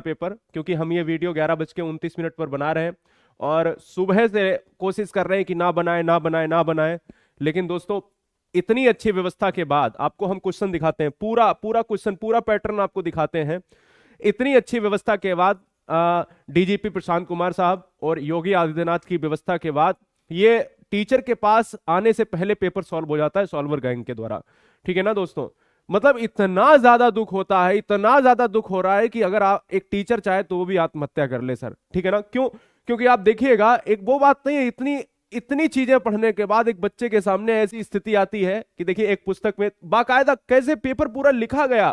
Paper, क्योंकि हम ये वीडियो 11:29 पर बना रहे हैं और सुबह से कोशिश कर रहे हैं कि ना बनाए ना बनाए ना बनाए। लेकिन दोस्तों, इतनी अच्छी व्यवस्था के बाद आपको हम क्वेश्चन दिखाते हैं, पूरा पूरा क्वेश्चन, पूरा पैटर्न आपको दिखाते हैं। इतनी अच्छी व्यवस्था के बाद डीजीपी प्रशांत कुमार साहब और योगी आदित्यनाथ की व्यवस्था के बाद ये टीचर के पास आने से पहले पेपर सॉल्व हो जाता है सॉल्वर गैंग के द्वारा। ठीक है ना दोस्तों? मतलब इतना ज्यादा दुख होता है, इतना ज्यादा दुख हो रहा है कि अगर आप एक टीचर चाहे तो वो भी आत्महत्या कर ले सर। ठीक है ना? क्यों? क्योंकि आप देखिएगा, एक वो बात नहीं है, इतनी इतनी चीजें पढ़ने के बाद एक बच्चे के सामने ऐसी स्थिति आती है कि देखिए, एक पुस्तक में बाकायदा कैसे पेपर पूरा लिखा गया,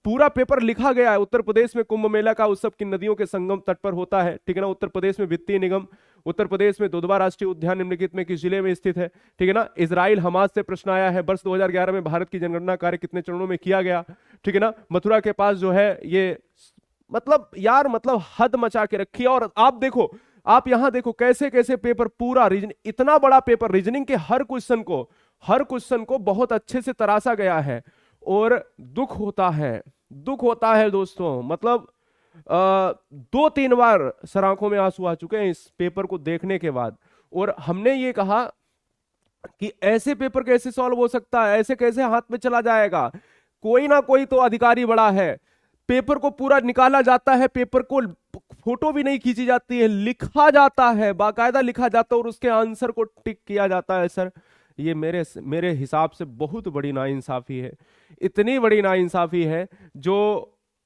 पूरा पेपर लिखा गया है। उत्तर प्रदेश में कुंभ मेला का उत्सव किन नदियों के संगम तट पर होता है? ठीक है ना? उत्तर प्रदेश में वित्तीय निगम, उत्तर प्रदेश में दुधवा राष्ट्रीय उद्यान निम्नलिखित में किस जिले में स्थित है? ठीक है ना? इजराइल हमास से प्रश्न आया है, वर्ष 2011 में भारत की जनगणना कार्य कितने चरणों में किया गया? ठीक है ना? मथुरा के पास जो है ये, मतलब यार, मतलब हद मचा के रखी है। और आप देखो, आप यहां देखो कैसे कैसे पेपर पूरा रीजनिंग, इतना बड़ा पेपर, रीजनिंग के हर क्वेश्चन को बहुत अच्छे से तराशा गया है। और दुख होता है, दुख होता है दोस्तों, मतलब 2-3 बार सर आंखों में आंसू आ चुके हैं इस पेपर को देखने के बाद। और हमने ये कहा कि ऐसे पेपर कैसे सॉल्व हो सकता है, ऐसे कैसे हाथ में चला जाएगा? कोई ना कोई तो अधिकारी बड़ा है। पेपर को पूरा निकाला जाता है, पेपर को फोटो भी नहीं खींची जाती है, लिखा जाता है, बाकायदा लिखा जाता है और उसके आंसर को टिक किया जाता है। सर, ये मेरे हिसाब से बहुत बड़ी नाइंसाफी है। इतनी बड़ी नाइंसाफी है जो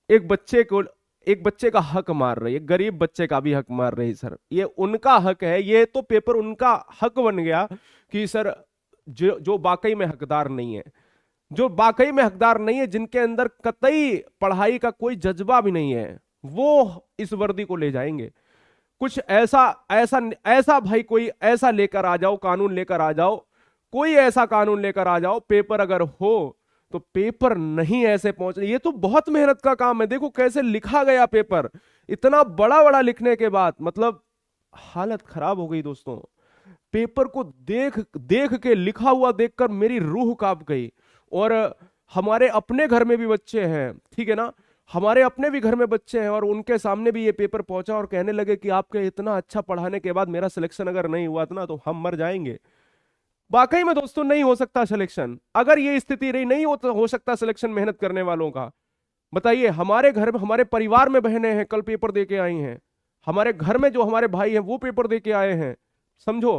एक बच्चे का हक मार रही है, गरीब बच्चे का भी हक मार रही है। सर, ये उनका हक है, ये तो पेपर उनका हक बन गया कि सर जो वाकई में हकदार नहीं है, जो वाकई में हकदार नहीं है, जिनके अंदर कतई पढ़ाई का कोई जज्बा भी नहीं है, वो इस वर्दी को ले जाएंगे। कुछ ऐसा ऐसा ऐसा भाई, कोई ऐसा लेकर आ जाओ, कानून लेकर आ जाओ, कोई ऐसा कानून लेकर आ जाओ। पेपर अगर हो तो पेपर नहीं ऐसे पहुंचने, ये तो बहुत मेहनत का काम है। देखो कैसे लिखा गया पेपर, इतना बड़ा बड़ा लिखने के बाद, मतलब हालत खराब हो गई दोस्तों। पेपर को देख देख के, लिखा हुआ देखकर मेरी रूह कांप गई। और हमारे अपने घर में भी बच्चे हैं, ठीक है ना? हमारे अपने भी घर में बच्चे हैं और उनके सामने भी ये पेपर पहुंचा और कहने लगे कि आपके इतना अच्छा पढ़ाने के बाद मेरा सिलेक्शन अगर नहीं हुआ था ना तो हम मर जाएंगे। वाकई में दोस्तों नहीं हो सकता सिलेक्शन, अगर ये स्थिति रही, नहीं हो सकता सिलेक्शन मेहनत करने वालों का। बताइए, हमारे घर में, हमारे परिवार में बहनें हैं, कल पेपर दे के आई हैं, हमारे घर में जो हमारे भाई हैं वो पेपर दे के आए हैं, समझो।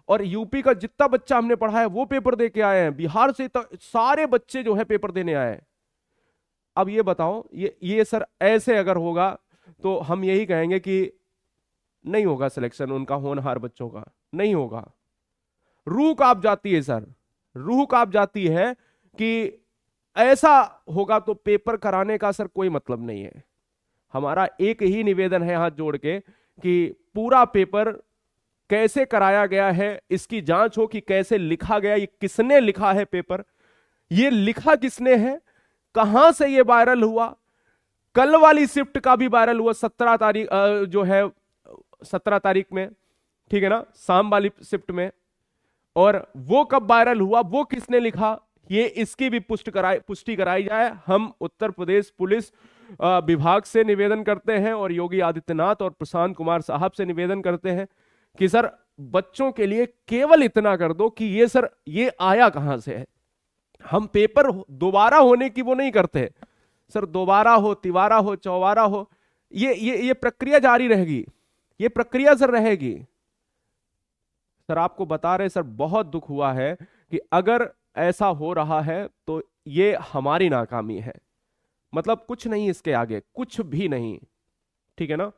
और यूपी का जितना बच्चा हमने पढ़ा है वो पेपर दे के आए हैं, बिहार से तो सारे बच्चे जो है पेपर देने आए हैं। अब ये बताओ, ये सर ऐसे अगर होगा तो हम यही कहेंगे कि नहीं होगा सिलेक्शन उनका, होनहार बच्चों का नहीं होगा। रूह कांप जाती है सर, रूह कांप जाती है कि ऐसा होगा तो पेपर कराने का सर कोई मतलब नहीं है। हमारा एक ही निवेदन है हाथ जोड़ के कि पूरा पेपर कैसे कराया गया है इसकी जांच हो, कि कैसे लिखा गया, ये किसने लिखा है पेपर, ये लिखा किसने है, कहां से ये वायरल हुआ। कल वाली शिफ्ट का भी वायरल हुआ 17 तारीख जो है 17 तारीख में, ठीक है ना, शाम वाली शिफ्ट में। और वो कब वायरल हुआ, वो किसने लिखा, ये इसकी भी पुष्टि कराई जाए। हम उत्तर प्रदेश पुलिस विभाग से निवेदन करते हैं और योगी आदित्यनाथ और प्रशांत कुमार साहब से निवेदन करते हैं कि सर बच्चों के लिए केवल इतना कर दो कि ये सर ये आया कहां से है। हम पेपर दोबारा होने की वो नहीं करते सर, दोबारा हो, तिवारा हो, चौबारा हो, ये प्रक्रिया जारी रहेगी, ये प्रक्रिया सर रहेगी। सर आपको बता रहे सर, बहुत दुख हुआ है कि अगर ऐसा हो रहा है तो ये हमारी नाकामी है, मतलब कुछ नहीं, इसके आगे कुछ भी नहीं, ठीक है ना।